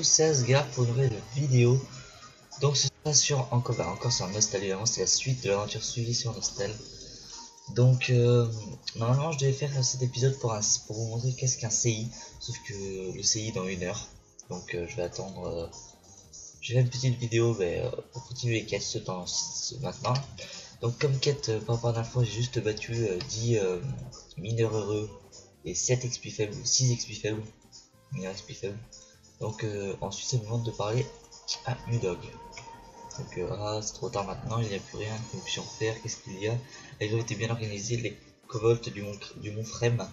tous, c'est Asgard pour une nouvelle vidéo. Donc ce sera sur encore sur Nostal, évidemment c'est la suite de l'aventure suivie sur Nostal. Donc normalement je devais faire cet épisode pour vous montrer qu'est-ce qu'un CI, sauf que le CI dans 1 heure. Donc je vais attendre, je vais faire une petite vidéo pour continuer les quêtes maintenant. Donc comme quête par rapport à la fois, j'ai juste battu 10 mineurs heureux et 7 XP faibles, 6 XP faibles, mineurs XP faibles. Donc ensuite ça me demande de parler à Mudog. Donc c'est trop tard maintenant, il n'y a plus rien que nous puissions faire. Qu'est-ce qu'il y a? Les gens étaient bien organisés, les kobolds du mont Frem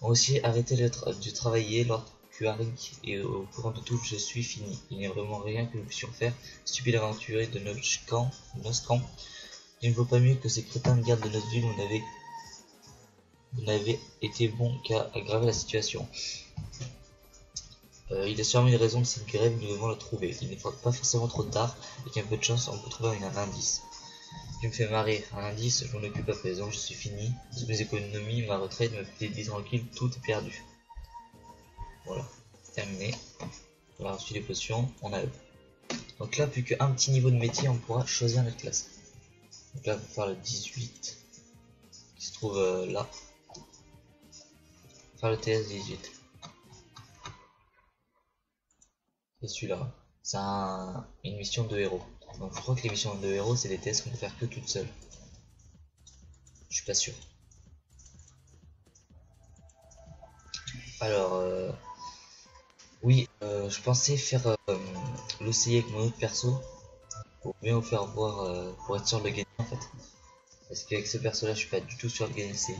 ont aussi arrêté de travailler. Lord Kuarik est au courant de tout, je suis fini. Il n'y a vraiment rien que nous puissions faire. Stupide aventurier de notre camp. Il ne vaut pas mieux que ces crétins de garde de notre ville, vous n'avez été bon qu'à aggraver la situation. Il y a sûrement une raison de cette grève, nous devons la trouver. Il n'est pas forcément trop tard, et qu'un peu de chance, on peut trouver un indice. Je me fais marrer, un indice, je m'en occupe à présent, je suis fini. Toutes mes économies, ma retraite, ma petite vie tranquille, tout est perdu. Voilà, terminé. On a reçu les potions, on a eux. Donc là, plus qu'un petit niveau de métier, on pourra choisir notre classe. Donc là, on va faire le 18, qui se trouve là. Faire le TS 18. Et celui-là, c'est une mission de héros. Donc je crois que les missions de héros, c'est des tests qu'on peut faire que toute seule. Je suis pas sûr. Alors, oui, je pensais faire l'OCI avec mon autre perso pour bien vous faire voir, pour être sûr de le gagner en fait. Parce qu'avec ce perso là, je suis pas du tout sûr de gagner le CI.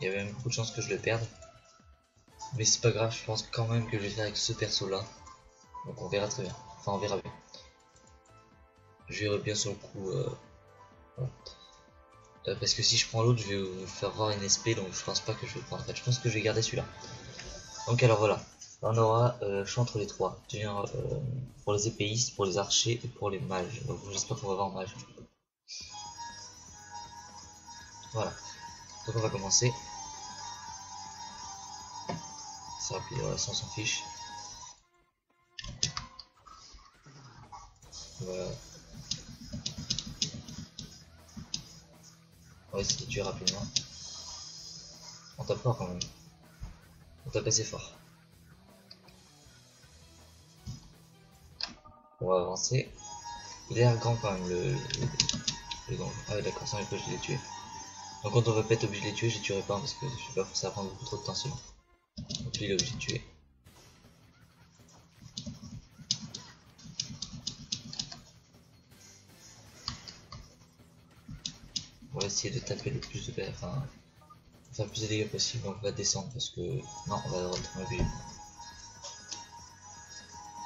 Il y a même beaucoup de chances que je le perde. Mais c'est pas grave, je pense quand même que je vais le faire avec ce perso là. Donc on verra très bien. Enfin, on verra bien. Je verrai bien sur le coup. Voilà. Parce que si je prends l'autre, je vais vous faire voir une SP, donc je pense pas que je vais prendre. En fait, je pense que je vais garder celui-là. Donc alors voilà, on aura choix entre les trois. Pour les épéistes, pour les archers et pour les mages. Donc j'espère qu'on va avoir mage. Voilà. Donc on va commencer. C'est rapide, voilà, ça on s'en fiche. Voilà. On va essayer de tuer rapidement. On tape fort quand même. On tape assez fort. On va avancer. Il a l'air grand quand même le gang. Ah oui d'accord, ça je l'ai tué. Donc quand on va pas être obligé de les tuer, je les tuerai pas parce que je sais pas, ça va prendre beaucoup trop de temps sinon. Donc lui il est obligé de tuer. On va essayer de taper le plus de faire le plus de dégâts possible. Donc on va descendre parce que non, on va être obligé.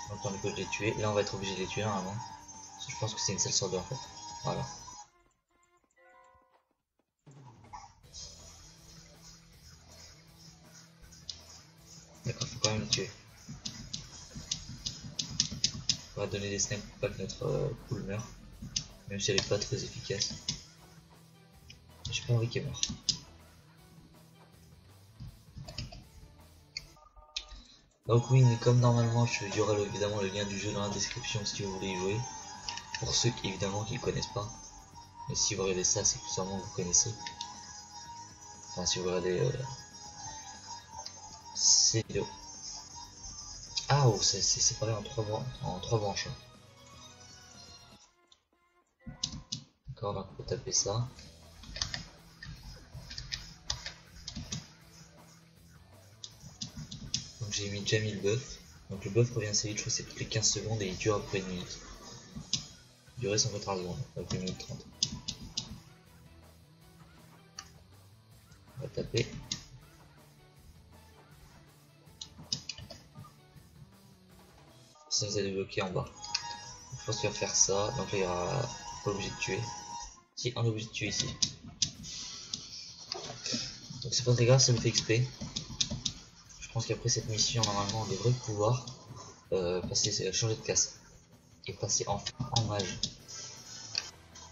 Donc on est obligé de les tuer. Là on va être obligé de les tuer normalement. Parce que je pense que c'est une seule sorte en fait. Voilà. D'accord, faut quand même les tuer. On va donner des snipes pour pas que notre poule meure. Même si elle est pas très efficace. J'ai pas envie qu'il est mort. Donc oui, comme normalement, il y aura évidemment le lien du jeu dans la description si vous voulez y jouer. Pour ceux qui évidemment qui ne connaissent pas. Mais si vous regardez ça, c'est que sûrement vous connaissez. Enfin, si vous regardez ces vidéos. Ah oh, c'est séparé en trois branches. D'accord, donc on peut taper ça. Donc j'ai déjà mis le buff. Donc le buff revient assez vite, je crois que c'est toutes les 15 secondes et il dure après une minute. Durée 180 secondes, après 1 minute 30. On va taper. Ça nous a débloqué en bas. Je pense qu'il va faire ça, donc là il y aura pas obligé de tuer. Si, on est obligé de tuer ici. Donc c'est pas très grave, ça me fait XP. Je pense qu'après cette mission, normalement, on devrait pouvoir changer de classe et passer enfin en mage.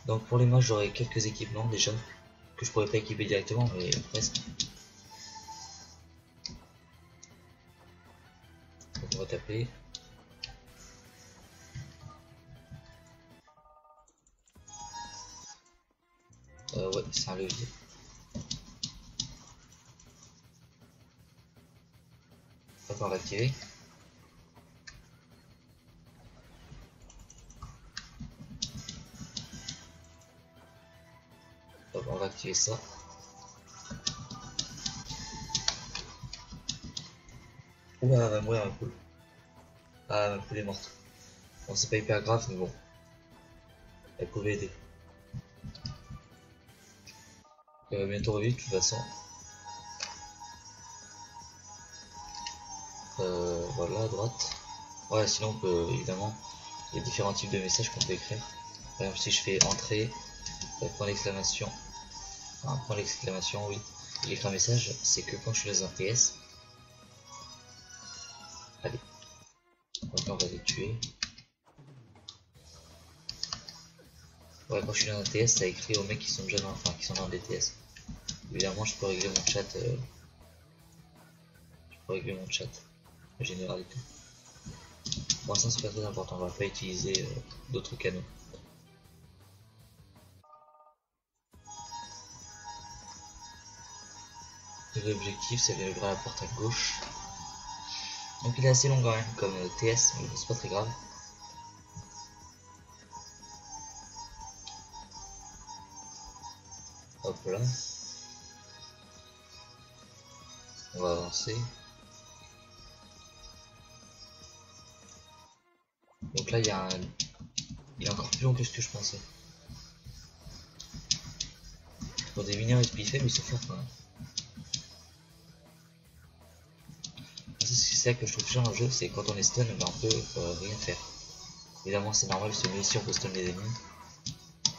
Donc pour les mages, j'aurai quelques équipements déjà que je pourrais pas équiper directement, mais presque. Donc on va taper. Ouais, c'est un levier. Hop, on va l'activer. Hop, on va activer ça. Ouah, elle va mourir ma poule. Ah, ma poule est morte. Bon, c'est pas hyper grave, mais bon. Elle pouvait aider. Elle va bientôt revivre de toute façon. Voilà, à droite. Ouais, sinon on peut, évidemment, il y a différents types de messages qu'on peut écrire. Par exemple, si je fais entrée, point d'exclamation, enfin, point d'exclamation, oui, il écrit un message, c'est que quand je suis dans un TS. Allez, donc on va les tuer. Ouais, quand je suis dans un TS, ça écrit aux mecs qui sont déjà dans, enfin, qui sont dans des TS. Évidemment, je peux régler mon chat. Général et tout. Pour l'instant, c'est pas très important, on va pas utiliser d'autres canaux. L'objectif, c'est d'ouvrir la porte à gauche. Donc il est assez long quand même, comme TS, mais c'est pas très grave. Hop là. On va avancer. Donc là, il y a un... Il est encore plus long que ce que je pensais. Pour des mineurs XP faibles, ils sont forts quand même. C'est ça que je trouve chiant dans le jeu, c'est quand on est stun, ben on peut rien faire. Évidemment, c'est normal, c'est mieux si on peut stun les ennemis.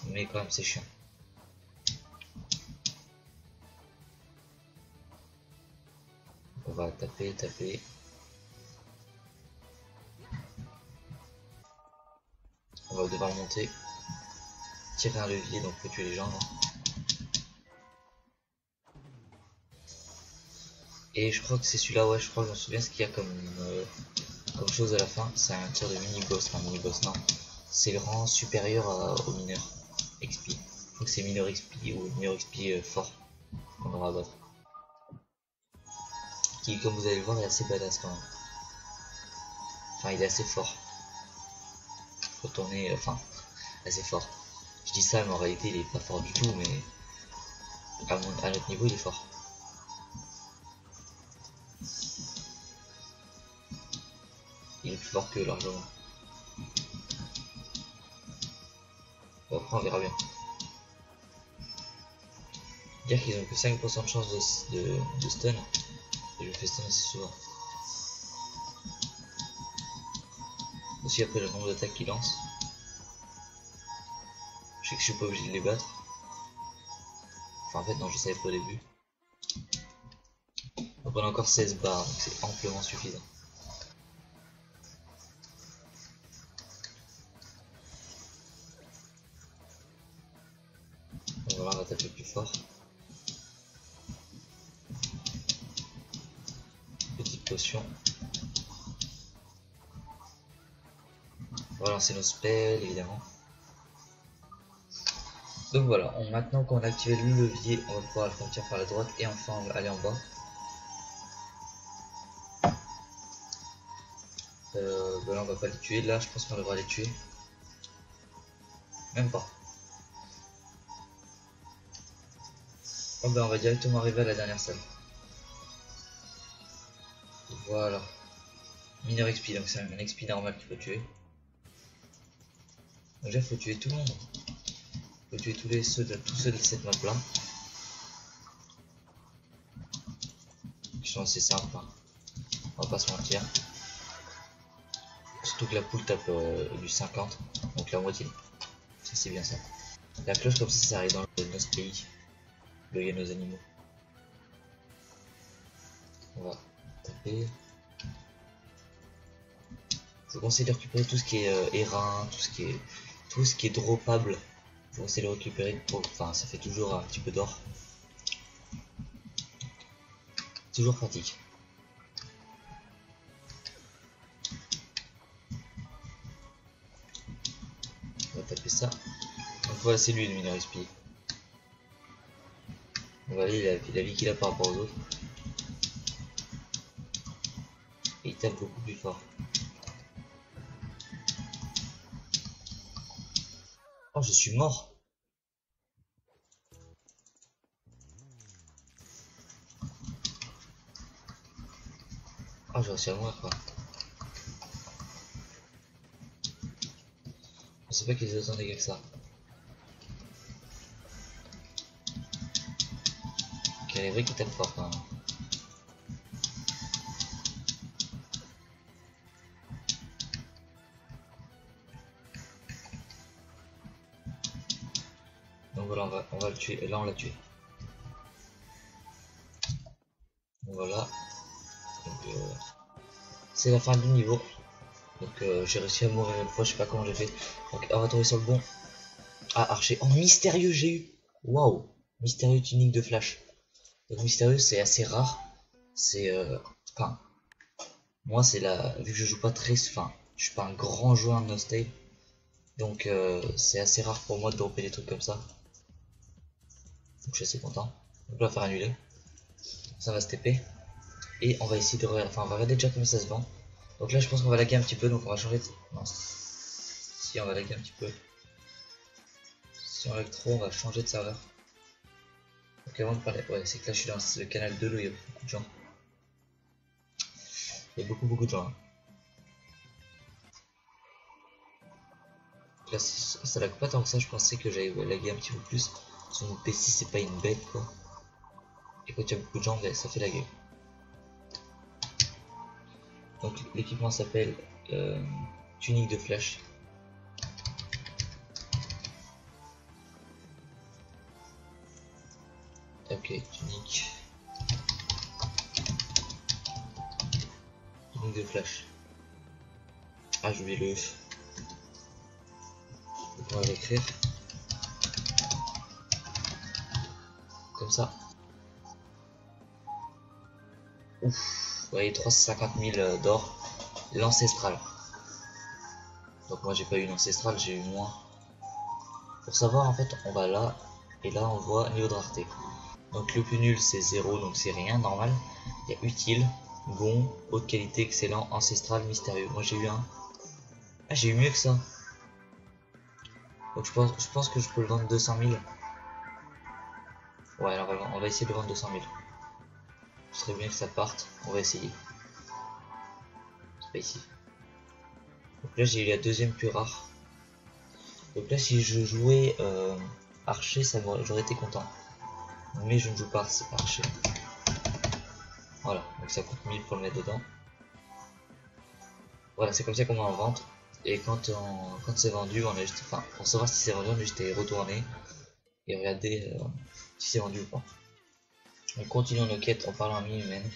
Mais quand même, c'est chiant. On va taper. On va devoir monter. Tirer un levier, donc faut tuer les gens. Et je crois que c'est celui-là, ouais, je crois que je me souviens ce qu'il y a comme chose à la fin. C'est un tir de mini-boss, enfin mini-boss, non. C'est le rang supérieur au mineur XP. Je crois que c'est mineur XP ou mineur XP fort qu'on aura à battre. Qui, comme vous allez le voir, est assez badass quand même. Enfin, il est assez fort. Quand on est, enfin, assez fort. Je dis ça, mais en réalité, il est pas fort du tout, mais à notre niveau, il est fort. Il est plus fort que largement. Bon, après, on verra bien. Dire qu'ils ont que 5% de chance de stun. Et je fais stun assez souvent. Aussi après le nombre d'attaques qu'ils lancent. Je sais que je suis pas obligé de les battre. Enfin en fait non, je savais pas au début. Donc on a encore 16 barres, donc c'est amplement suffisant. Donc voilà, on va taper plus fort. Petite potion. On va lancer nos spells évidemment. Donc voilà, maintenant qu'on a activé le levier, on va pouvoir le sortir par la droite et enfin aller en bas. Bah là on va pas les tuer, là je pense qu'on devra les tuer. Même pas. Oh bah on va directement arriver à la dernière salle. Voilà. Mineur XP, donc c'est un XP normal qu'il faut tuer. Donc déjà il faut tuer tout le monde. Il faut tuer tous ceux de cette map là. Qui sont assez simples, hein. On va pas se mentir. Surtout que la poule tape du 50, donc la moitié. Ça c'est bien ça. La cloche comme ça arrive dans notre pays. Là il y a nos animaux. On va taper. Je vous conseille de récupérer tout ce qui est airain, tout ce qui est droppable. Je vous conseille de récupérer, enfin ça fait toujours un petit peu d'or. Toujours pratique. respi ça. Donc voilà, c'est lui le mini respi. Voilà, il a la vie qu'il a par rapport aux autres. Et il tape beaucoup plus fort. Oh, je suis mort. Oh, j'ai réussi à mourir quoi. Je sais pas qu'ils aient autant de dégâts que ça. Ok, les vrais qui tapent fort quand même. Donc voilà, on va le tuer. Et là, on l'a tué. Donc voilà. Donc, c'est la fin du niveau. Donc j'ai réussi à mourir une fois, je sais pas comment j'ai fait. Donc on va tomber sur le bon. Ah, archer. Oh, mystérieux, j'ai eu. Waouh. Mystérieux tunique de flash. Donc mystérieux, c'est assez rare. C'est enfin, moi c'est la, vu que je joue pas très, enfin, je suis pas un grand joueur de no-stable. Donc c'est assez rare pour moi de dropper des trucs comme ça. Donc je suis assez content. Donc là, on va faire annuler. Ça va se TP. Et on va essayer de, enfin, on va regarder déjà comment ça se vend. Donc là, je pense qu'on va laguer un petit peu, donc on va changer de... Non, si on va laguer un petit peu. Si on lag trop, on va changer de serveur. Donc avant de parler, ouais, c'est que là je suis dans le canal 2, là, il y a beaucoup de gens. Il y a beaucoup de gens. Hein. Là, ça lag pas tant que ça, je pensais que j'allais laguer un petit peu plus. Sur mon PC, c'est pas une bête quoi. Et quand il y a beaucoup de gens, ben, ça fait laguer. Donc l'équipement s'appelle tunique de flash. Ok, tunique de flash. Ah, j'ai oublié le F. Donc on va l'écrire comme ça. Ouf, vous voyez 350 000 d'or. L'ancestral. Donc moi j'ai pas eu l'ancestral, j'ai eu moins. Pour savoir en fait, on va là et là on voit niveau de rareté. Donc le plus nul c'est 0, donc c'est rien, normal. Il y a utile, bon, haute qualité, excellent, ancestral, mystérieux. Moi j'ai eu un. Ah, j'ai eu mieux que ça. Donc je pense que je peux le vendre 200 000. Ouais, alors on va essayer de le vendre 200 000. Ce serait bien que ça parte, on va essayer. C'est pas ici. Donc là j'ai eu la deuxième plus rare. Donc là si je jouais archer, j'aurais été content. Mais je ne joue pas archer. Voilà, donc ça coûte 1000 pour le mettre dedans. Voilà, c'est comme ça qu'on met en vente. Et quand c'est vendu, on a juste, enfin, pour savoir si c'est vendu, on a juste à retourner et regarder si c'est vendu ou pas. On continue nos quêtes en parlant à mi-humaine.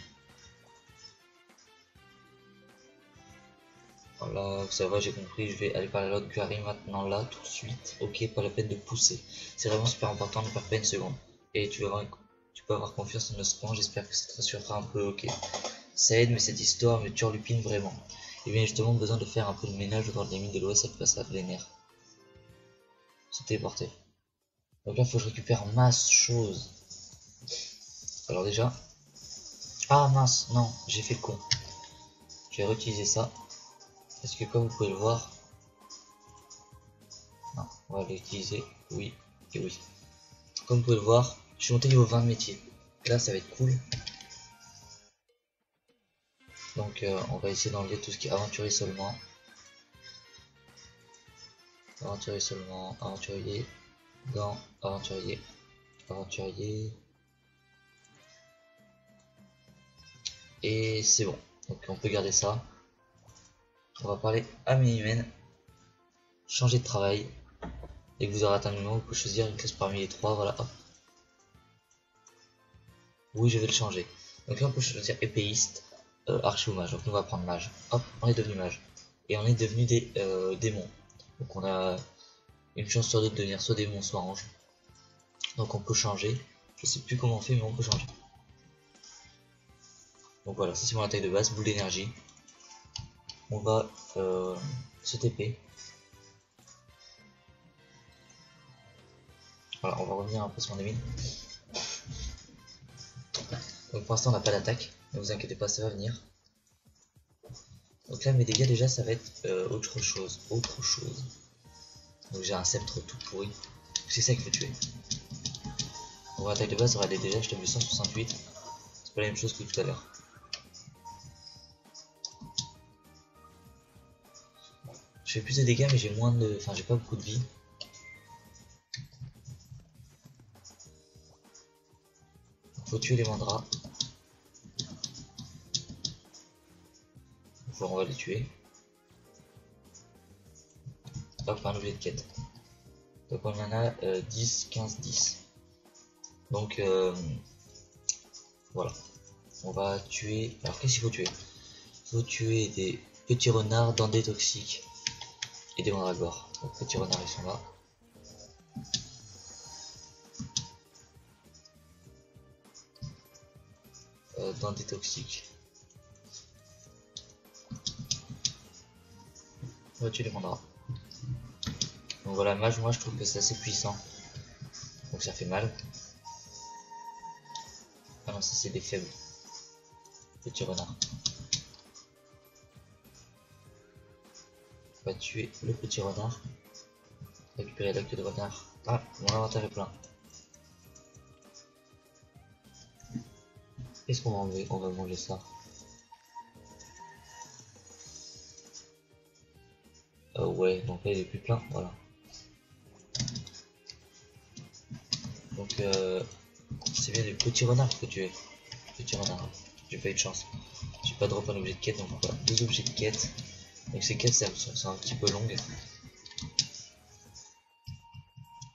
Voilà, ça va, j'ai compris, je vais aller parler à l'autre Gary maintenant là, tout de suite. Ok, pas la peine de pousser. C'est vraiment super important, ne perds pas une seconde. Et tu peux avoir confiance en notre plan, j'espère que ça te rassurera un peu, ok. Ça aide, mais cette histoire me turlupine vraiment. Et bien justement besoin de faire un peu de ménage dans les mines de l'Ouest, ça te passe à les nerfs. C'est téléporté. Donc là, faut que je récupère masse chose. Alors déjà... Ah mince, non, j'ai fait le con. Je vais réutiliser ça. Parce que comme vous pouvez le voir... Non, on va l'utiliser, oui et oui. Comme vous pouvez le voir, je suis monté niveau 20 de métier. Là, ça va être cool. Donc on va essayer d'enlever tout ce qui est aventurier seulement. Aventurier seulement, aventurier, gants, aventurier, aventurier. Et c'est bon. Donc on peut garder ça. On va parler à Minimen. Changer de travail. Dès que vous aurez atteint le moment, vous pouvez choisir une classe parmi les trois. Voilà. Hop. Oui, je vais le changer. Donc là on peut choisir épéiste, archer ou mage. Donc on va prendre mage. Hop, on est devenu mage. Et on est devenu des démons. Donc on a une chance sur deux de devenir soit démon soit ange. Donc on peut changer. Je sais plus comment on fait mais on peut changer. Donc voilà, ça c'est mon attaque de base, boule d'énergie. On va se TP. Voilà, on va revenir un peu sur les mines. Donc pour l'instant on n'a pas d'attaque, ne vous inquiétez pas, ça va venir. Donc là mes dégâts déjà ça va être autre chose. Donc j'ai un sceptre tout pourri. C'est ça qu'il faut tuer. Donc l'attaque de base aura des dégâts, je t'ai vu 168. C'est pas la même chose que tout à l'heure. Je fais plus de dégâts mais j'ai moins de. Enfin j'ai pas beaucoup de vie. Faut tuer les mandras. On va les tuer. Hop, un objet de quête. Donc on en a 10, 15, 10. Donc voilà. On va tuer. Alors qu'est-ce qu'il faut tuer? Il faut tuer des petits renards, dendés toxiques et des mandragores. Donc petits renards ils sont là. Dendés toxiques. On va tuer les mandras. Donc voilà, mage, moi je trouve que c'est assez puissant. Donc ça fait mal. Ah non, ça c'est des faibles. Petits renards. On va tuer le petit renard. Récupérer la queue de renard. Ah, mon inventaire est plein. Qu'est-ce qu'on va enlever? On va manger ça. Ouais, donc là il est plus plein, voilà. Donc c'est bien des petits renards qu'il faut tuer. Petit renard. J'ai pas eu de chance. J'ai pas drop un objet de quête, donc voilà, 2 objets de quête. Donc ces quêtes sont un petit peu longues.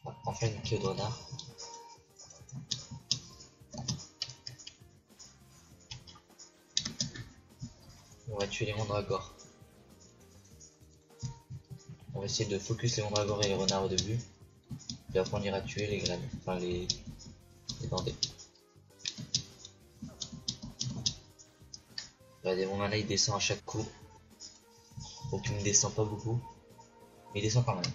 Ah, enfin une queue de renard. On va tuer les mandragores. On va essayer de focus les mandragores et les renards au début. Puis après on ira tuer les graines, enfin les bandés. Regardez, mon mana il descend à chaque coup. Donc il ne descend pas beaucoup. Mais il descend quand même.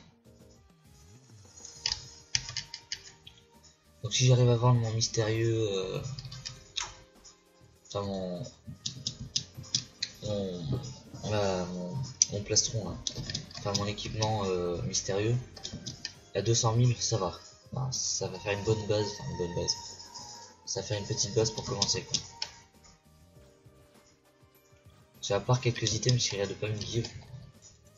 Donc si j'arrive à vendre mon mystérieux... enfin mon plastron là. Enfin mon équipement mystérieux. À 200 000 ça va. Enfin, ça va faire une bonne base. Enfin une bonne base. Ça va faire une petite base pour commencer quoi. J'ai à part quelques items, j'essaierai de pas me give.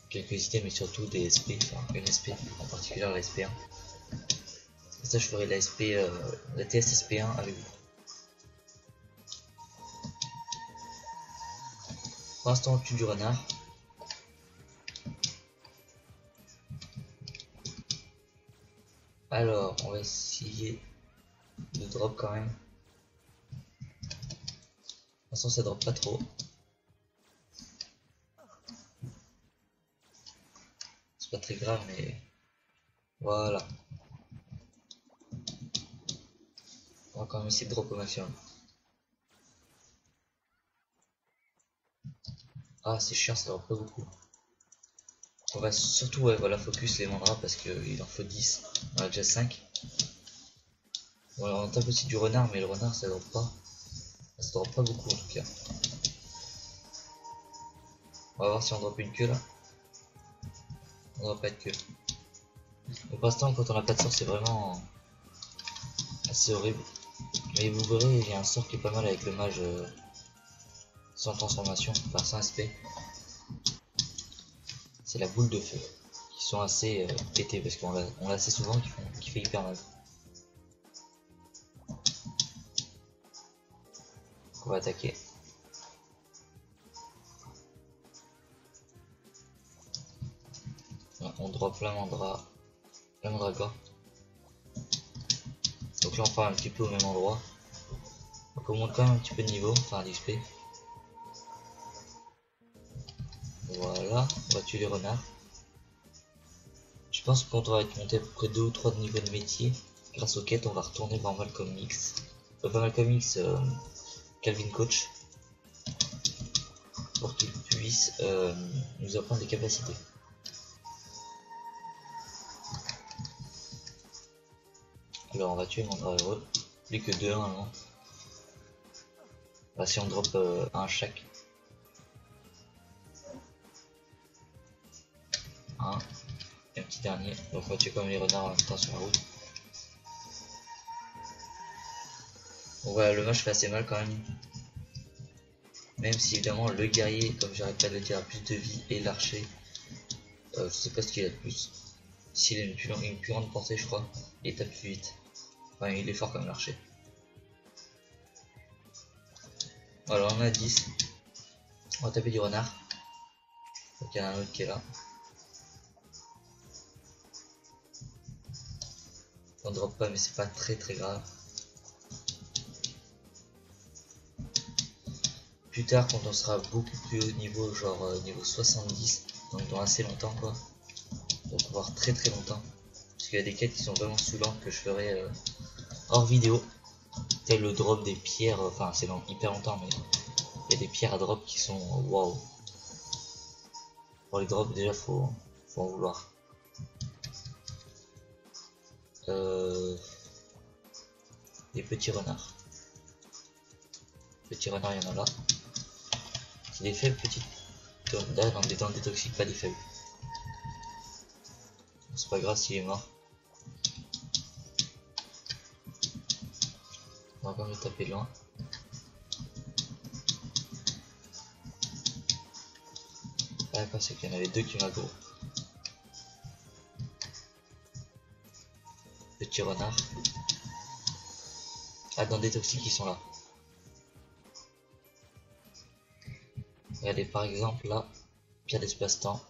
Quelques items et surtout des SP, enfin une SP, en particulier la SP1. Et ça je ferai la SP, la TS SP1 avec vous. Pour l'instant on tue du renard. Alors on va essayer de drop quand même. De toute façon ça drop pas trop. C'est pas très grave mais voilà. On va quand même essayer de drop au maximum. Ah c'est chiant, ça drop pas beaucoup. On va surtout voilà, focus les mandras parce qu'il en faut 10. On a déjà 5. Voilà, on tape aussi du renard mais le renard ça drop pas. Ça drop pas beaucoup en tout cas. On va voir si on drop une queue là. On drop pas de queue. Mais pour l'instant quand on a pas de sort c'est vraiment assez horrible. Mais vous verrez il y a un sort qui est pas mal avec le mage sans transformation, enfin sans SP. C'est la boule de feu. Qui sont assez pétés parce qu'on l'a assez souvent qui fait hyper mal. Donc on va attaquer. On drop la mandragore. Donc là on part un petit peu au même endroit. Donc on monte quand même un petit peu de niveau, enfin d'XP. Voilà, on va tuer les renards. Je pense que quand on va être monté à peu près 2 ou 3 niveaux de métier, grâce aux quêtes on va retourner vers Malcolm X. Pas Malcolm X, Calvin Coach. Pour qu'il puisse nous apprendre des capacités. Alors on va tuer mon drap heureux. Plus que 2 normalement. Bah, si on drop un chaque. Un. Et un petit dernier. Donc on va tuer comme les renards en même temps sur la route. Bon voilà, le match fait assez mal quand même. Même si évidemment le guerrier, comme j'arrête pas de le dire, a plus de vie, et l'archer, je sais pas ce qu'il a de plus. S'il a une plus grande portée je crois, il tape plus vite. Enfin il est fort comme l'archer. Voilà, on a 10. On va taper du renard. Donc il y en a un autre qui est là. On drop pas mais c'est pas très grave. Plus tard quand on sera beaucoup plus haut niveau, genre niveau 70, donc dans assez longtemps quoi. Donc voire très longtemps. Parce qu'il y a des quêtes qui sont vraiment saoulantes que je ferai hors vidéo. Tel le drop des pierres, enfin c'est dans hyper longtemps mais il y a des pierres à drop qui sont waouh. Pour les drops déjà faut en vouloir. Des petits renards. Petits renards il y en a là. C'est des faibles petits. Là dans des dents toxiques, pas des faibles. C'est pas grave s'il est mort. On va quand même le taper de loin. Ah, d'accord, c'est qu'il y en avait deux qui m'aggro. Petit renard. Ah, dans des toxiques qui sont là. Regardez par exemple là, pierre d'espace-temps.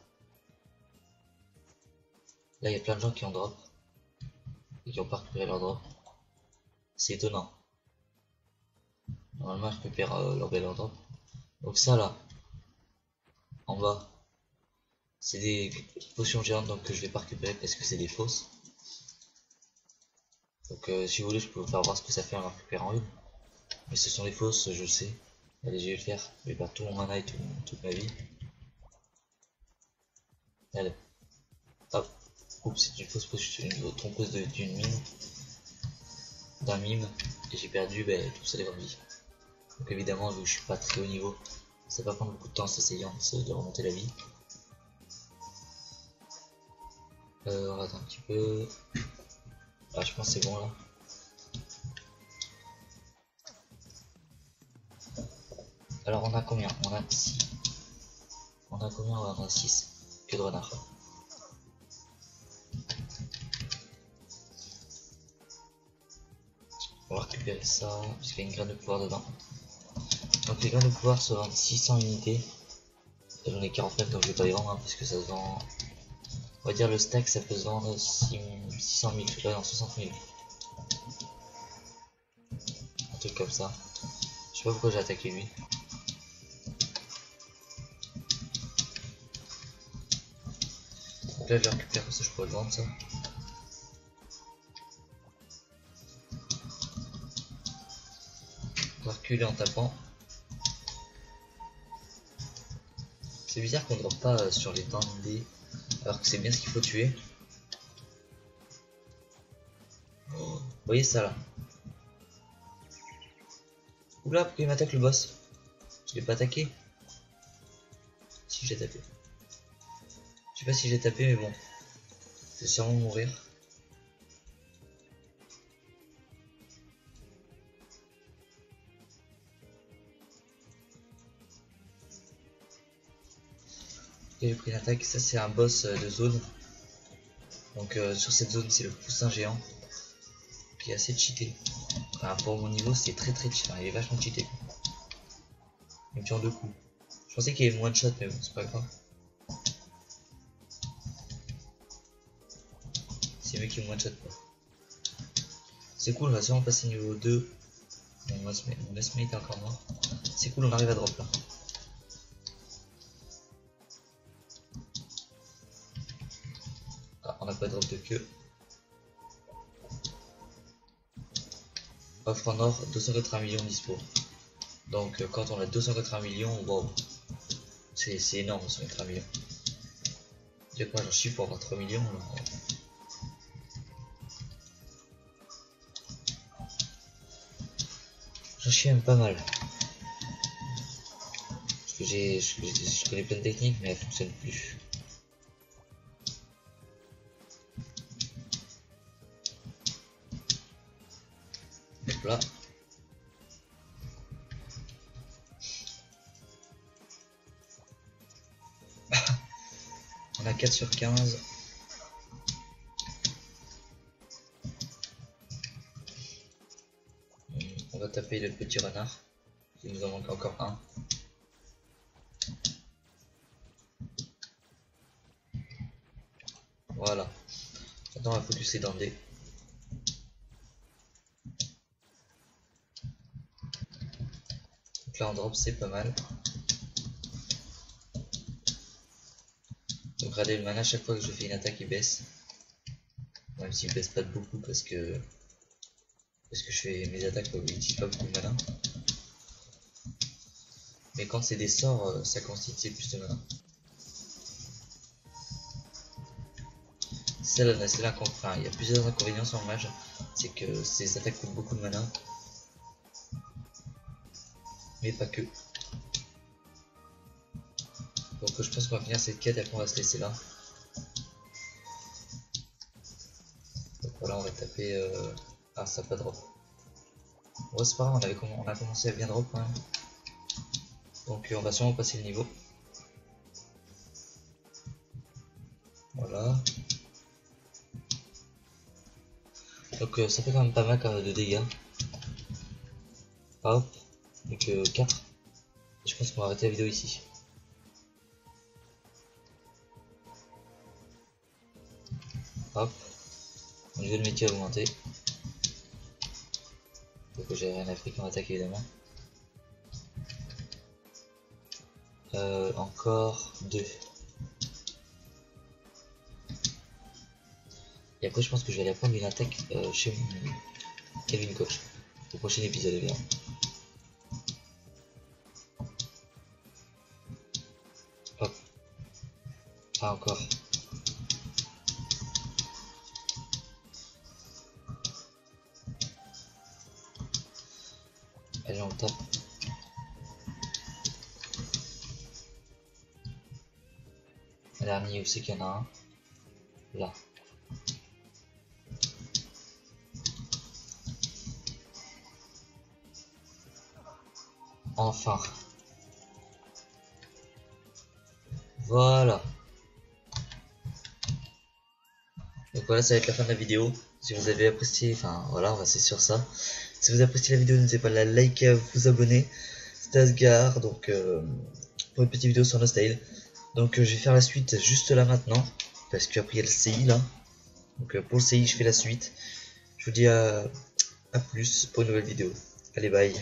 Là il y a plein de gens qui ont drop. Et qui ont pas récupéré leur drop. C'est étonnant. Normalement ils récupèrent leur drop. Donc ça là, en bas, c'est des potions géantes donc que je vais pas récupérer parce que c'est des fausses. Donc si vous voulez je peux vous faire voir ce que ça fait en récupérant une. Mais ce sont des fausses, je sais. Allez, je vais le faire. Je vais perdre tout mon mana et toute ma vie. Allez. Hop. Oups, c'est une fausse potion, une trompeuse d'une mine. D'un mime. Et j'ai perdu tout ça de vie. Donc évidemment, vu que je suis pas très haut niveau, ça va prendre beaucoup de temps en s'essayant de remonter la vie. On va attendre un petit peu. Ah, je pense que c'est bon là. Alors on a combien? On a 6. On a combien? On a 6. Que de renards. On va récupérer ça, parce qu'il y a une graine de pouvoir dedans. Donc les graines de pouvoir se vendent 600 unités. J'en ai 49 donc je vais pas les vendre parce que ça se vend. On va dire le stack ça peut se vendre 600 000, là dans 60 000. Un truc comme ça. Je sais pas pourquoi j'ai attaqué lui. Donc là je vais récupérer ça, je pourrais le vendre ça. On va reculer en tapant. C'est bizarre qu'on ne drop pas sur les bandés alors que c'est bien ce qu'il faut tuer. Oh, vous voyez ça là? Oula, pourquoi il m'attaque le boss? Je l'ai pas attaqué. Si, j'ai tapé. Je sais pas si j'ai tapé mais bon. Je vais sûrement mourir. Et j'ai pris une attaque, ça c'est un boss de zone. Donc sur cette zone c'est le poussin géant. Qui est assez cheaté. Enfin, pour mon niveau c'est très cheaté, enfin, il est vachement cheaté. Il me tue en 2 coups. Je pensais qu'il y avait moins de shot mais bon c'est pas grave. C'est mieux qu'il me one shot quoi. C'est cool, on va sûrement passer niveau 2. Mon last-mate est encore mort. C'est cool, on arrive à drop là. Ah, on n'a pas de drop de queue. Offre en or, 280 millions dispo. Donc quand on a 280 millions, wow. C'est énorme 280 millions. Il y a quoi, j'en suis pour avoir 3 millions là. J'en chie même pas mal. Parce que je connais plein de techniques, mais elles fonctionnent plus. Hop là. On a 4 sur 15. On va taper le petit renard. Il nous en manque encore un. Voilà. Maintenant on va focuser dans D. Donc là en drop c'est pas mal. Donc regardez le mana, chaque fois que je fais une attaque il baisse. Même s'il baisse pas de beaucoup parce que je fais mes attaques où j'utilise pas beaucoup de mana. Mais quand c'est des sorts, ça constitue plus de mana. C'est l'inconvénient. Il y a plusieurs inconvénients sur le mage. C'est que ces attaques coûtent beaucoup de mana. Mais pas que. Donc je pense qu'on va finir cette quête et après on va se laisser là. Donc voilà, on va taper... Ah, ça n'a pas drop. Bon, c'est pas grave, on a commencé à bien drop quand même. Donc on va sûrement passer le niveau. Voilà. Donc ça fait quand même pas mal quand même de dégâts. Hop. Donc 4. Je pense qu'on va arrêter la vidéo ici. Hop. Mon niveau de métier a augmenté. Donc j'ai rien appris comme attaque évidemment. Encore 2. Et après je pense que je vais aller prendre une attaque chez Kelvin Coach. Au prochain épisode évidemment. Hop. Ah encore. Allez on tape. La dernière où c'est qu'il y en a un. Là. Enfin. Voilà. Donc voilà, ça va être la fin de la vidéo. Si vous avez apprécié, enfin voilà, on va c'est sur ça. Si vous avez apprécié la vidéo, n'hésitez pas à la liker, à vous abonner. C'était Asgard, donc pour une petite vidéo sur Nostale. Donc je vais faire la suite juste là maintenant, parce qu'après il y a le CI là. Donc pour le CI, je fais la suite. Je vous dis à plus pour une nouvelle vidéo. Allez, bye.